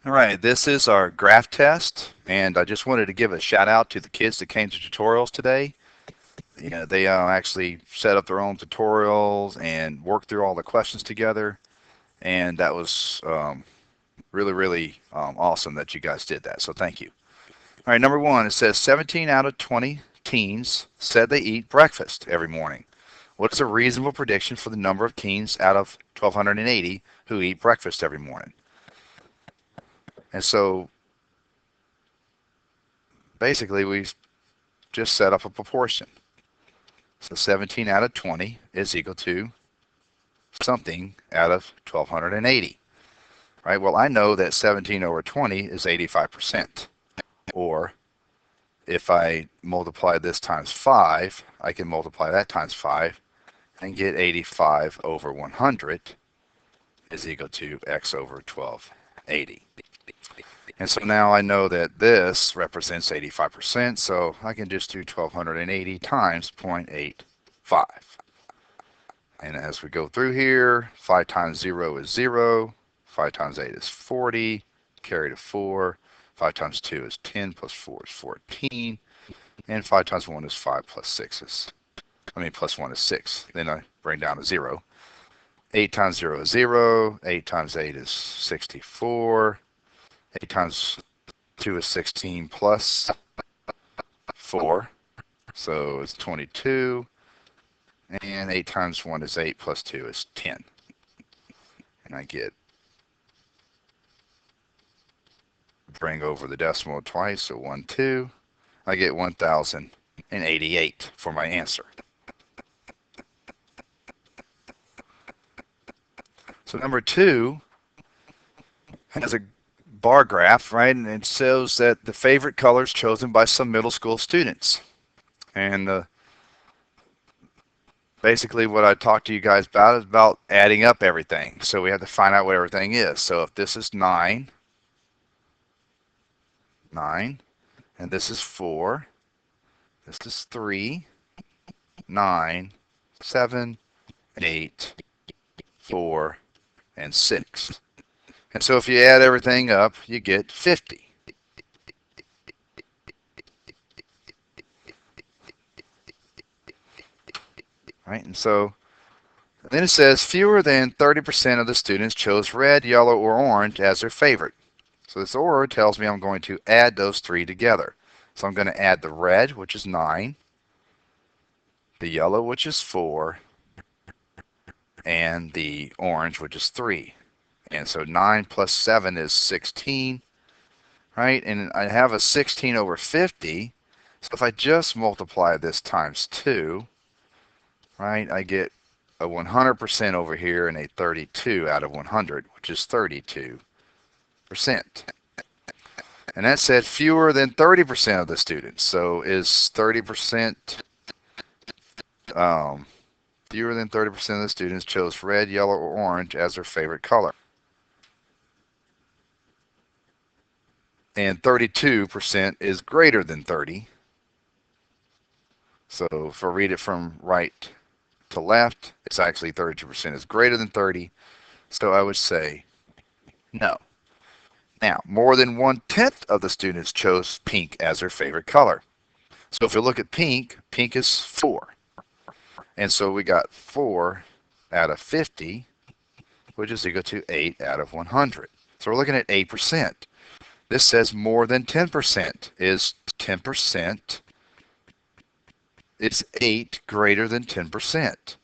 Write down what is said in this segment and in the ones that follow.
All right, this is our graph test, and I just wanted to give a shout out to the kids that came to tutorials today. They actually set up their own tutorials and worked through all the questions together, and that was really, really awesome that you guys did that. So thank you. All right, number one, it says 17 out of 20 teens said they eat breakfast every morning. What is a reasonable prediction for the number of teens out of 1,280 who eat breakfast every morning? And so basically, we just set up a proportion. So 17 out of 20 is equal to something out of 1,280. Right? Well, I know that 17 over 20 is 85%. Or if I multiply this times 5, I can multiply that times 5 and get 85 over 100 is equal to x over 1280. And so now I know that this represents 85%, so I can just do 1280 times 0.85. And as we go through here, 5 times 0 is 0, 5 times 8 is 40, carry to 4, 5 times 2 is 10, plus 4 is 14, and 5 times 1 is 5, plus 6 is, plus 1 is 6. Then I bring down a 0. 8 times 0 is 0, 8 times 8 is 64, 8 times 2 is 16 plus 4, so it's 22, and 8 times 1 is 8 plus 2 is 10. And I bring over the decimal twice, so 1, 2. I get 1,088 for my answer. So number 2 has a bar graph, right? And it shows that the favorite colors chosen by some middle school students. And basically what I talked to you guys about is about adding up everything. So we have to find out what everything is. So if this is 9, and this is 4, this is 3, 9, 7, 8, 4, and 6. And so if you add everything up, you get 50. Right? And so then it says fewer than 30% of the students chose red, yellow, or orange as their favorite. So this or tells me I'm going to add those three together. So I'm going to add the red, which is 9, the yellow, which is 4, and the orange, which is 3. And so 9 plus 7 is 16, right? And I have a 16 over 50. So if I just multiply this times 2, right, I get a 100% over here and a 32 out of 100, which is 32%. And that said fewer than 30% of the students. So is 30%, fewer than 30% of the students chose red, yellow, or orange as their favorite color. And 32% is greater than 30. So if I read it from right to left, it's actually 32% is greater than 30. So I would say no. Now, more than 1/10 of the students chose pink as their favorite color. So if we look at pink, pink is 4. And so we got 4 out of 50, which is equal to 8 out of 100. So we're looking at 8%. This says more than 10%. Is 10%, is 8 greater than 10%?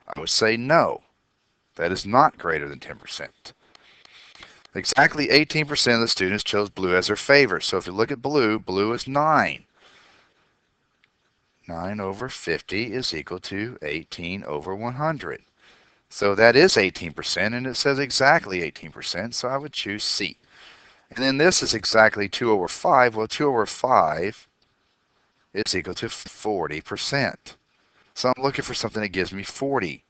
I would say no. That is not greater than 10%. Exactly 18% of the students chose blue as their favorite. So if you look at blue, blue is 9. 9 over 50 is equal to 18 over 100. So that is 18%, and it says exactly 18%, so I would choose C. And then this is exactly 2 over 5. Well, 2 over 5 is equal to 40%. So I'm looking for something that gives me 40.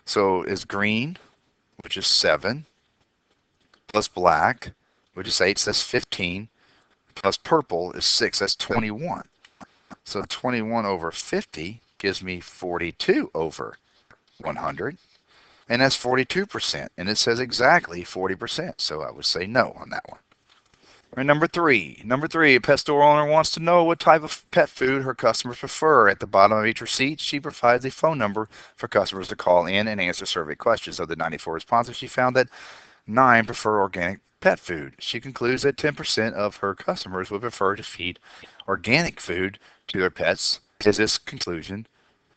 So is green, which is 7, plus black, which is 8, so that's 15, plus purple is 6, that's 21. So 21 over 50 gives me 42 over 100. and that's 42%, and it says exactly 40%, so I would say no on that one. All right, number three, a pet store owner wants to know what type of pet food her customers prefer. At the bottom of each receipt, she provides a phone number for customers to call in and answer survey questions. Of the 94 responses, she found that 9 prefer organic pet food. She concludes that 10% of her customers would prefer to feed organic food to their pets. Is this conclusion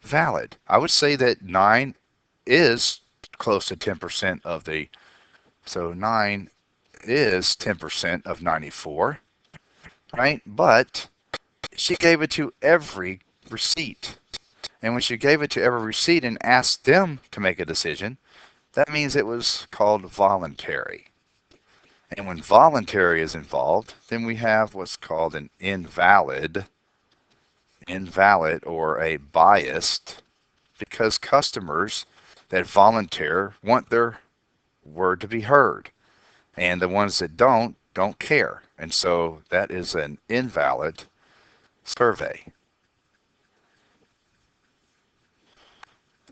valid? I would say that 9 is close to 10% of the, so 9 is 10% of 94, right? But she gave it to every receipt. And when she gave it to every receipt and asked them to make a decision, that means it was called voluntary. And when voluntary is involved, then we have what's called an invalid or a biased, because customers that volunteer want their word to be heard, and the ones that don't care. And so that is an invalid survey.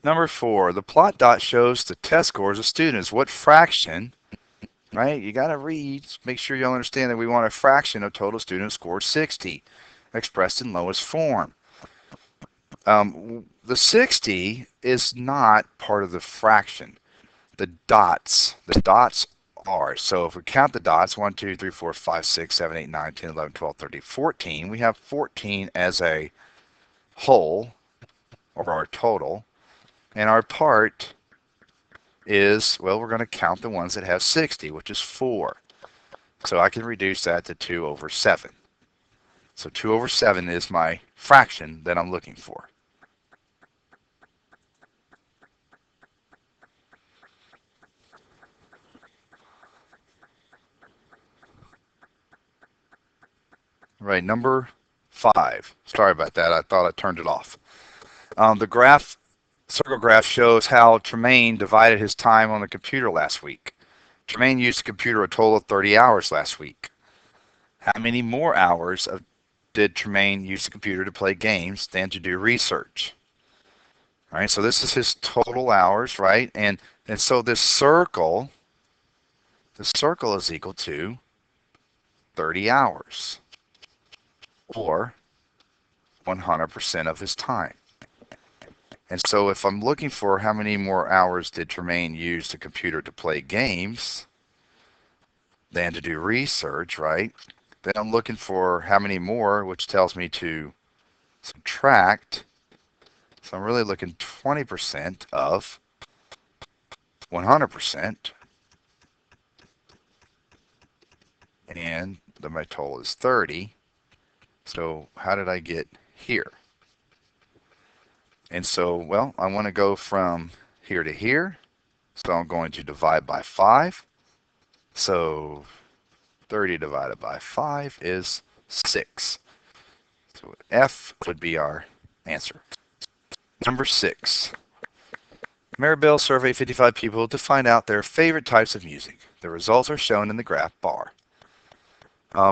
Number 4, the plot dot shows the test scores of students. What fraction, right? You got to read, make sure you understand that we want a fraction of total students scored 60, expressed in lowest form. The 60 is not part of the fraction. The dots are. So if we count the dots, 1, 2, 3, 4, 5, 6, 7, 8, 9, 10, 11, 12, 13, 14, we have 14 as a whole, or our total. And our part is, well, we're going to count the ones that have 60, which is 4. So I can reduce that to 2 over 7. So 2 over 7 is my fraction that I'm looking for. Right, number 5. Sorry about that. I thought I turned it off. The circle graph shows how Tremaine divided his time on the computer last week. Tremaine used the computer a total of 30 hours last week. How many more hours did Tremaine use the computer to play games than to do research? All right, so this is his total hours, right? And so this circle, the circle is equal to 30 hours, or 100% of his time. And so if I'm looking for how many more hours did Tremaine use the computer to play games than to do research, right? Then I'm looking for how many more, which tells me to subtract. So I'm really looking 20% of 100%. And then my total is 30. So how did I get here? And so, well, I want to go from here to here. So I'm going to divide by 5. So 30 divided by 5 is 6. So F would be our answer. Number 6. Maribel surveyed 55 people to find out their favorite types of music. The results are shown in the graph bar.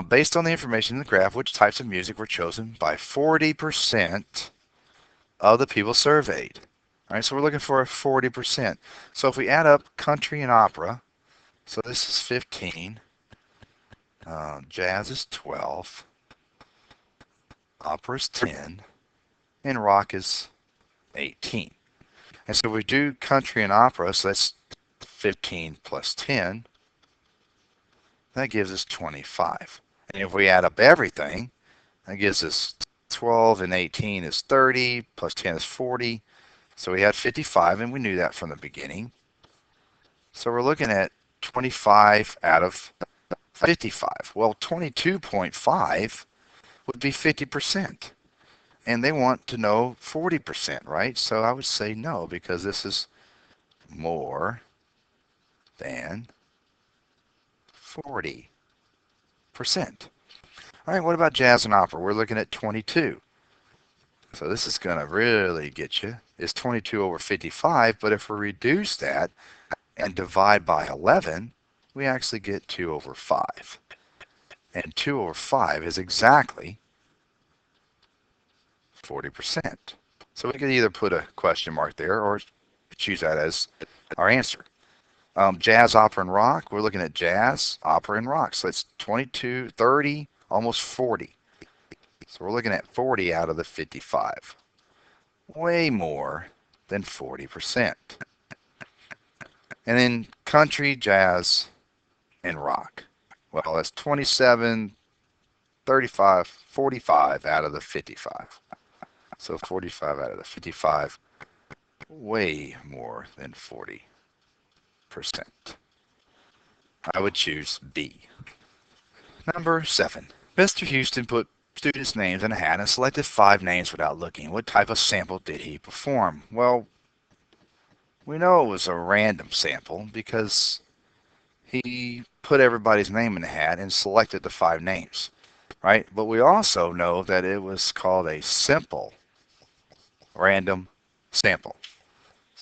Based on the information in the graph, which types of music were chosen by 40% of the people surveyed? All right, so we're looking for a 40%. So if we add up country and opera, so this is 15, jazz is 12, opera is 10, and rock is 18. And so we do country and opera, so that's 15 plus 10. That gives us 25. And if we add up everything, that gives us 12 and 18 is 30, plus 10 is 40. So we had 55, and we knew that from the beginning. So we're looking at 25 out of 55. Well, 22.5 would be 50%. And they want to know 40%, right? So I would say no, because this is more than 40%. All right, what about jazz and opera? We're looking at 22. So this is going to really get you. It's 22 over 55, but if we reduce that and divide by 11, we actually get 2 over 5. And 2 over 5 is exactly 40%. So we could either put a question mark there or choose that as our answer. Jazz, opera, and rock. We're looking at jazz, opera, and rock. So it's 22, 30, almost 40. So we're looking at 40 out of the 55. Way more than 40%. And then country, jazz, and rock. Well, that's 27, 35, 45 out of the 55. So 45 out of the 55, way more than 40%. I would choose B. Number 7. Mr. Houston put students' names in a hat and selected 5 names without looking. What type of sample did he perform? Well, we know it was a random sample because he put everybody's name in the hat and selected the 5 names, right? But we also know that it was called a simple random sample.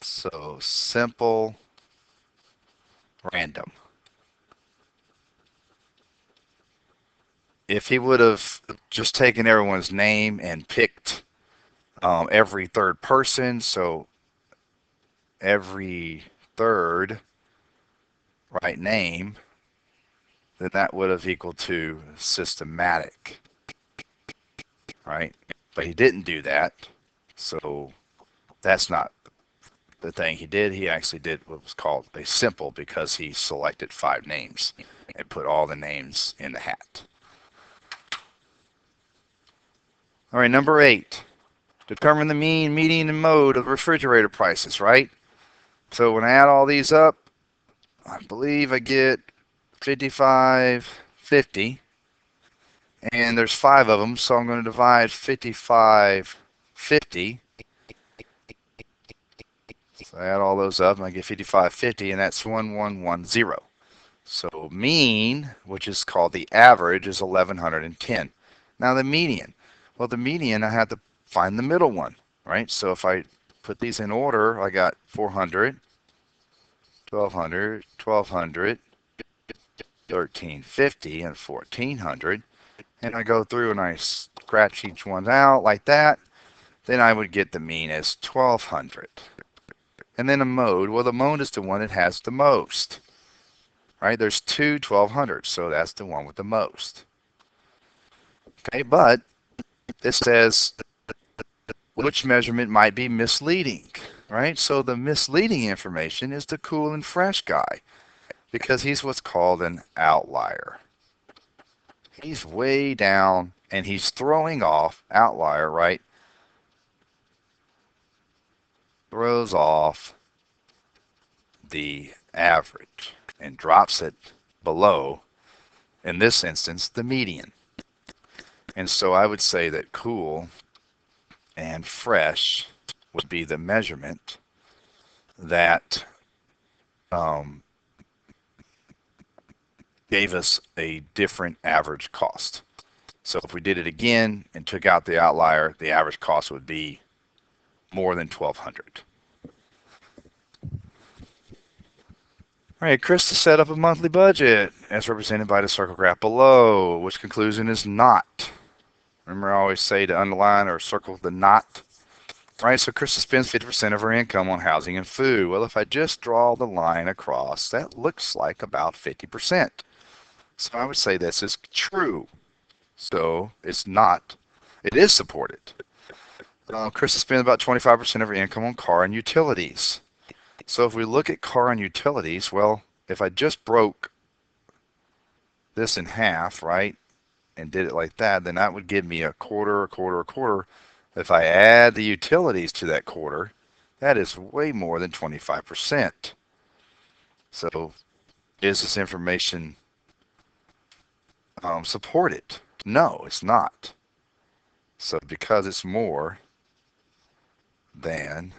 So simple random. If he would have just taken everyone's name and picked every third person, so every third right name, then that would have equaled to systematic, right? But he didn't do that, so that's not the thing he did. He actually did what was called a simple because he selected 5 names and put all the names in the hat. All right, number 8. Determine the mean, median, and mode of refrigerator prices, right? So when I add all these up, I believe I get 55.50, and there's 5 of them, so I'm going to divide 55.50. So I add all those up, and I get 55.50, and that's 1110. So mean, which is called the average, is 1110. Now the median. Well, the median, I had to find the middle one, right? So if I put these in order, I got 400, 1200, 1200, 1350, and 1400. And I go through and I scratch each one out like that. Then I would get the mean as 1200. And then a mode. Well, the mode is the one that has the most, right? There's 2 1200s, so that's the one with the most. Okay, but this says which measurement might be misleading, right? So the misleading information is the cool and fresh guy because he's what's called an outlier. He's way down and he's throwing off, outlier, right? Throws off the average and drops it below, in this instance, the median. And so I would say that cool and fresh would be the measurement that gave us a different average cost. So if we did it again and took out the outlier, the average cost would be more than 1200. All right, Krista set up a monthly budget as represented by the circle graph below. Which conclusion is not? Remember I always say to underline or circle the not. Right, so Krista spends 50% of her income on housing and food. Well, if I just draw the line across, that looks like about 50%. So I would say this is true. So it's not. It is supported. Krista spends about 25% of her income on car and utilities. So if we look at car and utilities, well, if I just broke this in half, right, and did it like that, then that would give me a quarter, a quarter, a quarter. If I add the utilities to that quarter, that is way more than 25%. So is this information supported? No, it's not. So because it's more than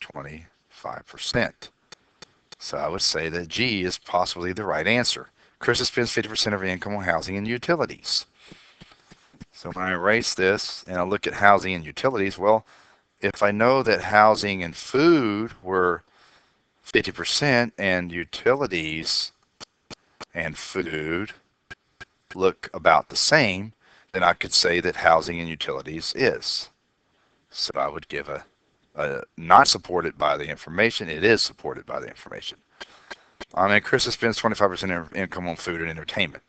25%. So I would say that G is possibly the right answer. Krista spends 50% of her income on housing and utilities. So when I erase this and I look at housing and utilities, well, if I know that housing and food were 50% and utilities and food look about the same, then I could say that housing and utilities is. So I would give a not supported by the information. It is supported by the information. I mean, Krista spends 25% of income on food and entertainment.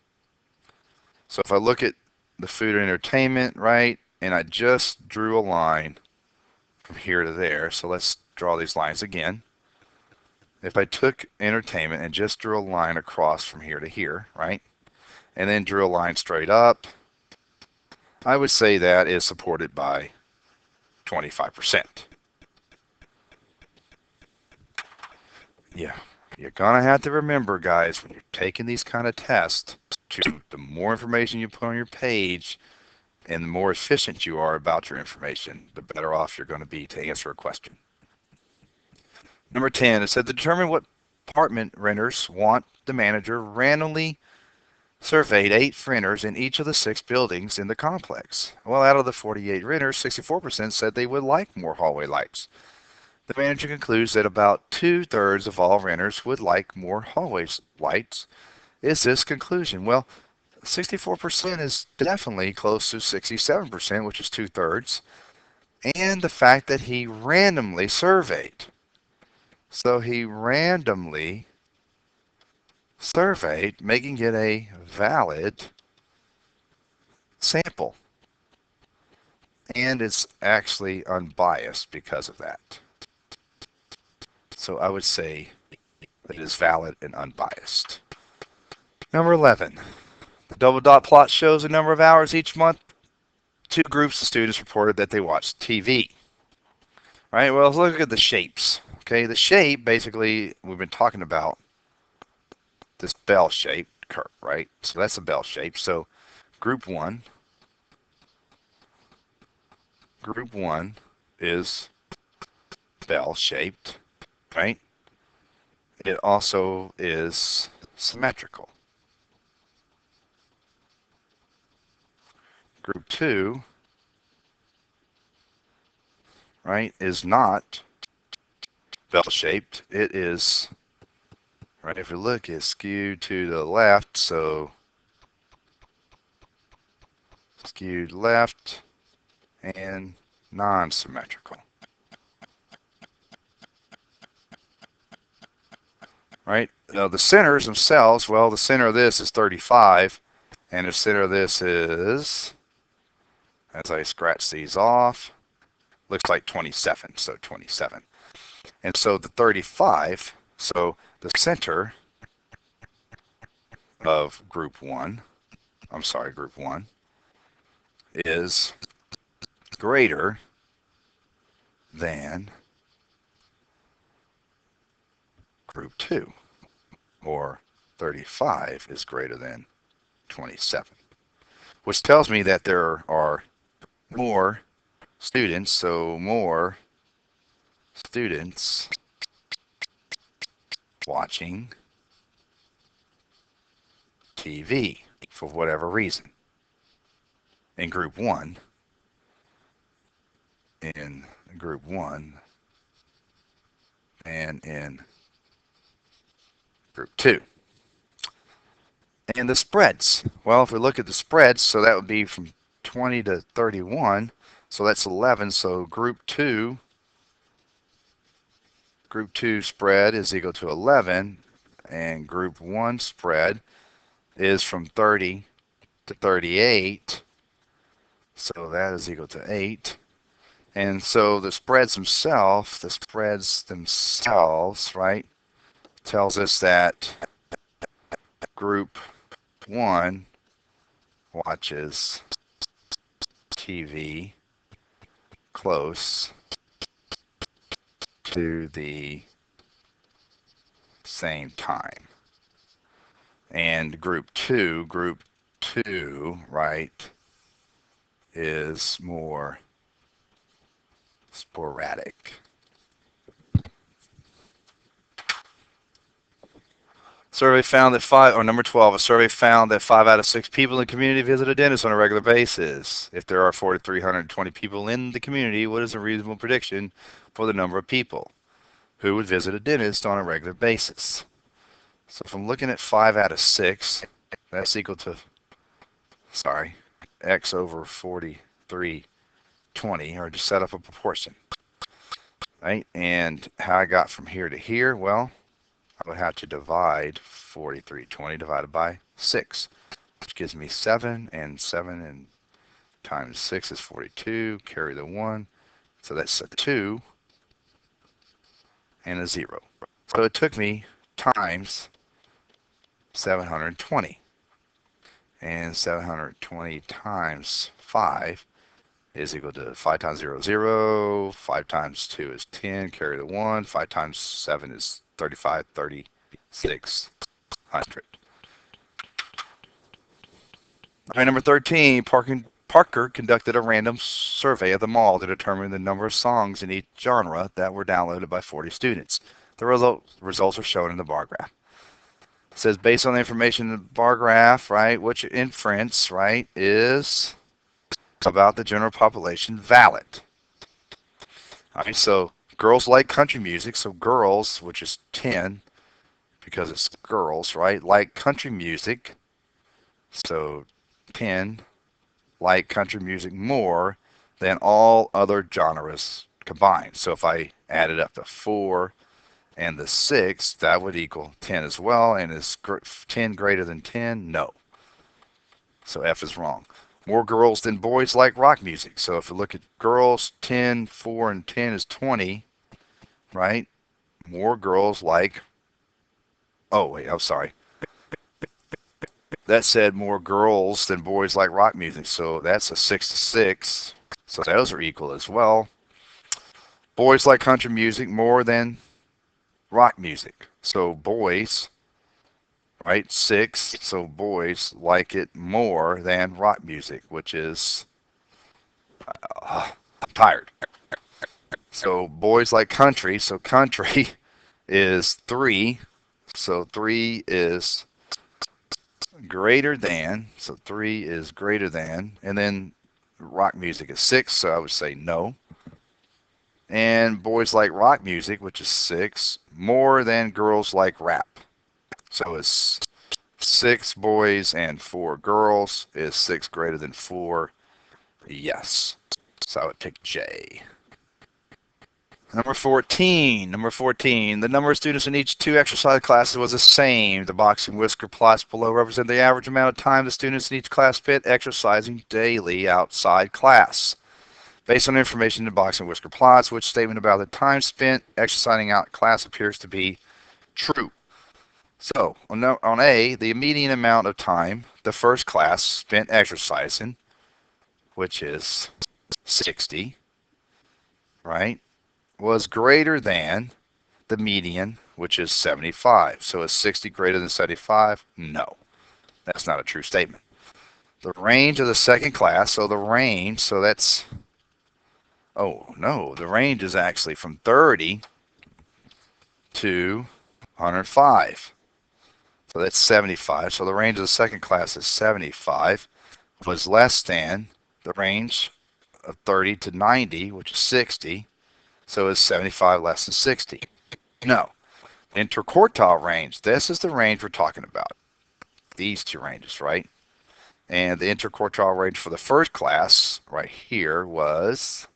So if I look at the food and entertainment, right, and I just drew a line from here to there. So let's draw these lines again. If I took entertainment and just drew a line across from here to here, right, and then drew a line straight up, I would say that is supported by 25%. Yeah, you're gonna have to remember, guys, when you're taking these kind of tests, the more information you put on your page and the more efficient you are about your information, the better off you're going to be to answer a question. Number 10, it said to determine what apartment renters want, the manager randomly surveyed 8 renters in each of the 6 buildings in the complex. Well, out of the 48 renters, 64% said they would like more hallway lights. The manager concludes that about 2/3 of all renters would like more hallway lights. Is this conclusion? Well, 64% is definitely close to 67%, which is 2/3, and the fact that he randomly surveyed. So he randomly surveyed, making it a valid sample. And it's actually unbiased because of that. So I would say that it is valid and unbiased. Number 11. The double dot plot shows the number of hours each month 2 groups of students reported that they watched TV. All right, well, let's look at the shapes. Okay, the shape, basically, we've been talking about this bell-shaped curve, right? So that's a bell shape. So group one is bell-shaped, right? It also is symmetrical. Group 2, right, is not bell-shaped. It is, right, if you look, it's skewed to the left, so skewed left and non-symmetrical. Right? Now the centers themselves, well, the center of this is 35, and the center of this is, as I scratch these off, looks like 27, so 27. And so the 35, so the center of group 1, group 1, is greater than group 2, or 35 is greater than 27, which tells me that there are more students, so more students watching TV for whatever reason in group 1, and in group 2. And the spreads, well, if we look at the spreads, so that would be from 20 to 31, so that's 11, so group 2 spread is equal to 11, and group 1 spread is from 30 to 38, so that is equal to 8. And so the spreads themselves, right, tells us that group 1 watches TV close to the same time. And group 2, right, is more sporadic. Survey found that number 12, a survey found that 5 out of 6 people in the community visit a dentist on a regular basis. If there are 4,320 people in the community, what is a reasonable prediction for the number of people who would visit a dentist on a regular basis? So if I'm looking at 5 out of 6, that's equal to, x over 4320, or just set up a proportion. right? And how I got from here to here, well, I would have to divide 4320 divided by 6, which gives me 7, and 7 and times 6 is 42, carry the 1, so that's a 2 and a 0. So it took me times 720, and 720 times 5 is equal to 5 times 0 is 0, 5 times 2 is 10, carry the 1, 5 times 7 is 35, 3600. All right, number 13, Parker conducted a random survey of the mall to determine the number of songs in each genre that were downloaded by 40 students. The results are shown in the bar graph. It says based on the information in the bar graph, right, which inference, right, is about the general population valid. All right, so girls like country music, so girls, which is 10, because it's girls, right, like country music, so 10, like country music more than all other genres combined. So if I added up the 4 and the 6, that would equal 10 as well. And is 10 greater than 10? No. So F is wrong. More girls than boys like rock music. So if you look at girls, 10, 4, and 10 is 20, right? More girls like, oh wait, I'm sorry. That said more girls than boys like rock music. So that's a 6 to 6. So those are equal as well. Boys like country music more than rock music. So boys, right, 6. So boys like it more than rock music, which is, I'm tired. So boys like country. So country is 3. So 3 is greater than. So 3 is greater than. And then rock music is 6. So I would say no. And boys like rock music, which is 6, more than girls like rap. So it's 6 boys and 4 girls. Is 6 greater than 4? Yes. So I would pick J. Number 14. The number of students in each 2 exercise classes was the same. The boxing whisker plots below represent the average amount of time the students in each class spent exercising daily outside class. Based on information in the boxing whisker plots, which statement about the time spent exercising out class appears to be true? So on A, the median amount of time the first class spent exercising, which is 60, right, was greater than the median, which is 75. So is 60 greater than 75? No, that's not a true statement. The range of the second class, so the range, so that's, oh no, the range is actually from 30 to 105. So that's 75. So the range of the second class is 75, was less than the range of 30 to 90, which is 60. So is 75 less than 60? No. Interquartile range, this is the range we're talking about. These 2 ranges, right? And the interquartile range for the first class right here was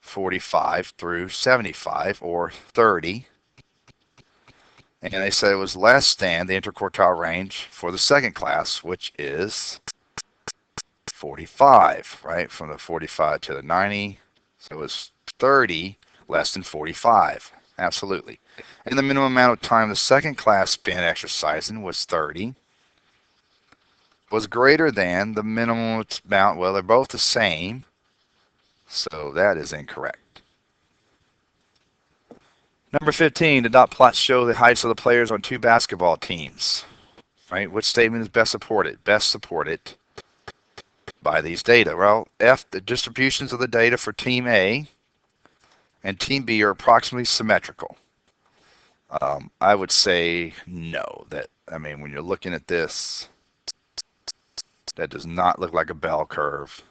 45 through 75, or 30. And they said it was less than the interquartile range for the second class, which is 45, right? From the 45 to the 90. So it was 30 less than 45. Absolutely. And the minimum amount of time the second class spent exercising was 30. Was greater than the minimum amount, well, they're both the same. So that is incorrect. Number 15, the dot plots show the heights of the players on 2 basketball teams. Right? Which statement is best supported? Best supported by these data. Well, F, the distributions of the data for Team A and Team B are approximately symmetrical. I would say no. When you're looking at this, that does not look like a bell curve.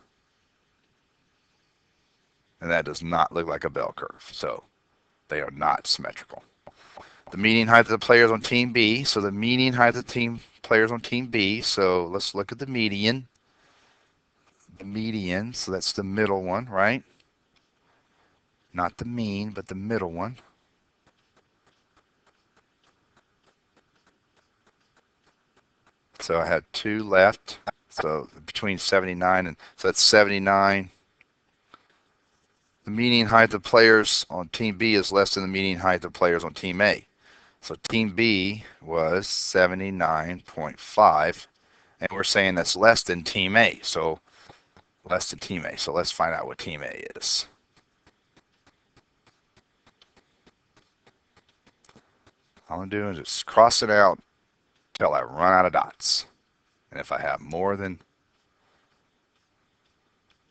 And that does not look like a bell curve. So they are not symmetrical. The median height of the players on Team B. So the median height of the players on Team B. So let's look at the median. The median, so that's the middle one, right? not the mean, but the middle one. So I have 2 left. So between 79 and, so that's 79. The median height of players on Team B is less than the median height of players on Team A. So Team B was 79.5, and we're saying that's less than Team A. So less than Team A. So let's find out what Team A is. All I'm doing is just cross it out until I run out of dots. And if I have more than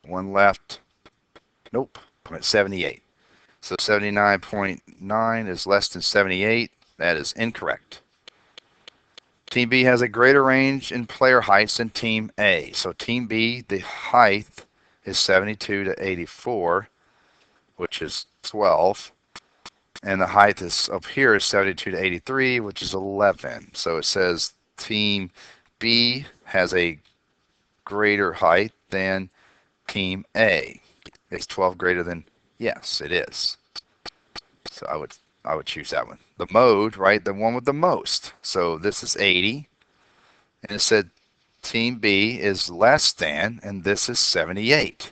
one left, nope, I'm at 78. So 79.9 is less than 78. That is incorrect. Team B has a greater range in player heights than Team A. So Team B, the height is 72 to 84, which is 12. And the height is up here is 72 to 83, which is 11. So it says Team B has a greater height than Team A. Is 12 greater than? Yes, it is. So I would choose that one. The mode, right? The one with the most. So this is 80. And it said Team B is less than, and this is 78.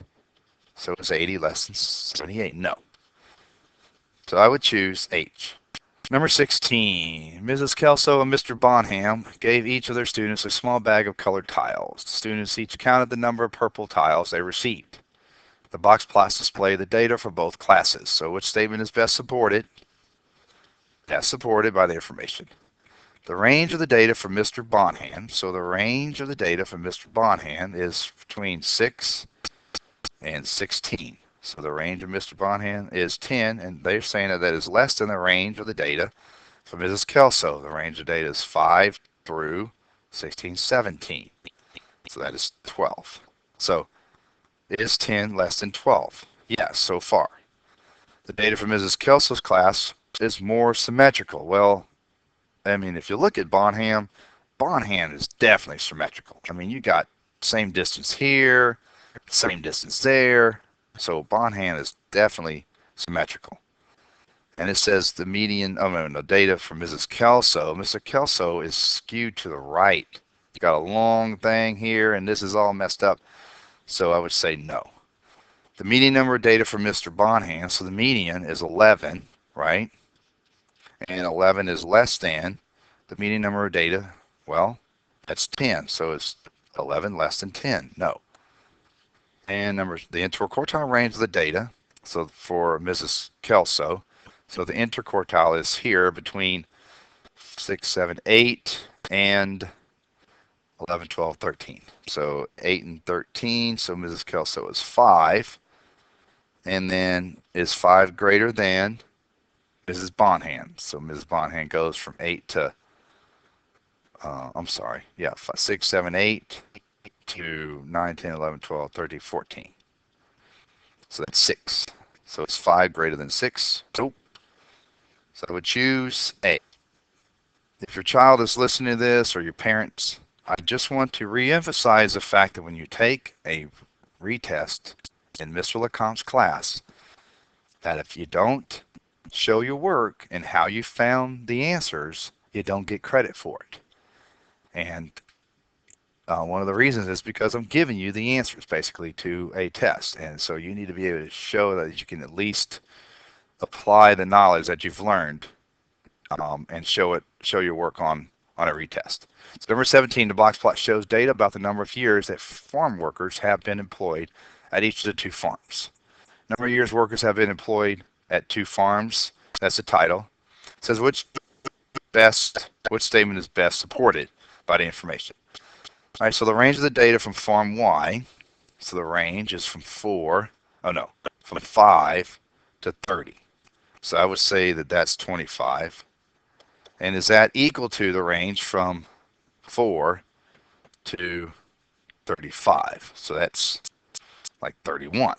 So is 80 less than 78? No. So I would choose H. Number 16, Mrs. Kelso and Mr. Bonham gave each of their students a small bag of colored tiles. The students each counted the number of purple tiles they received. The box plots display the data for both classes. So which statement is best supported? Best supported by the information. The range of the data for Mr. Bonham. So the range of the data for Mr. Bonham is between 6 and 16. So the range of Mr. Bonham is 10, and they're saying that is less than the range of the data for Mrs. Kelso. The range of data is 5 through 16, 17. So that is 12. So is 10 less than 12? Yes, so far. The data for Mrs. Kelso's class is more symmetrical. Well, I mean, if you look at Bonham, Bonham is definitely symmetrical. I mean, you got same distance here, same distance there. So Bonham is definitely symmetrical. And it says the median, oh no, the data from Mrs. Kelso. Mr. Kelso is skewed to the right. You got a long thing here, and this is all messed up. So I would say no. The median number of data for Mr. Bonham, so the median is 11, right? And 11 is less than the median number of data. Well, that's 10. So it's 11 less than 10. No. And the interquartile range of the data. So for Mrs. Kelso, so the interquartile is here between 6, 7, 8 and 11, 12, 13. So 8 and 13. So Mrs. Kelso is 5. And then is 5 greater than Mrs. Bonham? So Mrs. Bonham goes from 8 to, 6, 7, 8 to 9, 10, 11, 12, 13, 14. So that's 6. So it's 5 greater than 6. Nope. So I would choose A. If your child is listening to this, or your parents, I just want to reemphasize the fact that when you take a retest in Mr. LeCompte's class, that if you don't show your work and how you found the answers, you don't get credit for it. And one of the reasons is because I'm giving you the answers basically to a test. And so you need to be able to show that you can at least apply the knowledge that you've learned and show your work on a retest. So number 17, the box plot shows data about the number of years that farm workers have been employed at each of the 2 farms. Number of years workers have been employed at 2 farms. That's the title. It says which statement is best supported by the information. All right, so the range of the data from farm Y, so the range is from 5 to 30. So I would say that that's 25. And is that equal to the range from 4 to 35? So that's like 31,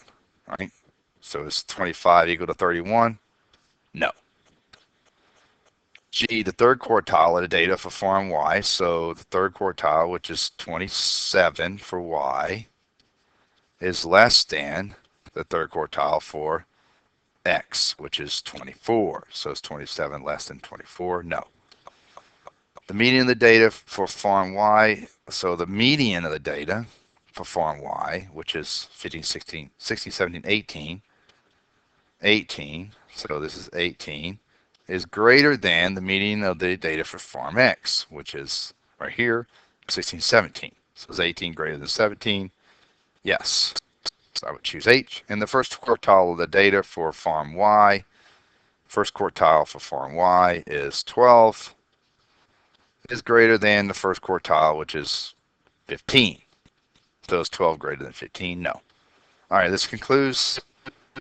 right? So is 25 equal to 31? No. G, the third quartile of the data for farm Y. So the third quartile, which is 27 for Y, is less than the third quartile for X, which is 24. So is 27 less than 24? No. The median of the data for farm Y, so the median of the data for farm Y, which is 15, 16, 16, 17, 18, 18, so this is 18, is greater than the median of the data for farm X, which is right here, 16, 17. So is 18 greater than 17? Yes. So I would choose H. And the first quartile of the data for farm Y, first quartile for farm Y is 12, is greater than the first quartile, which is 15. So is 12 greater than 15? No. All right, this concludes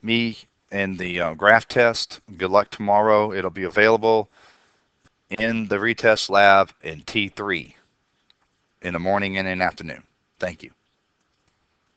me and the graph test. Good luck tomorrow. It'll be available in the retest lab in T3 in the morning and in the afternoon. Thank you.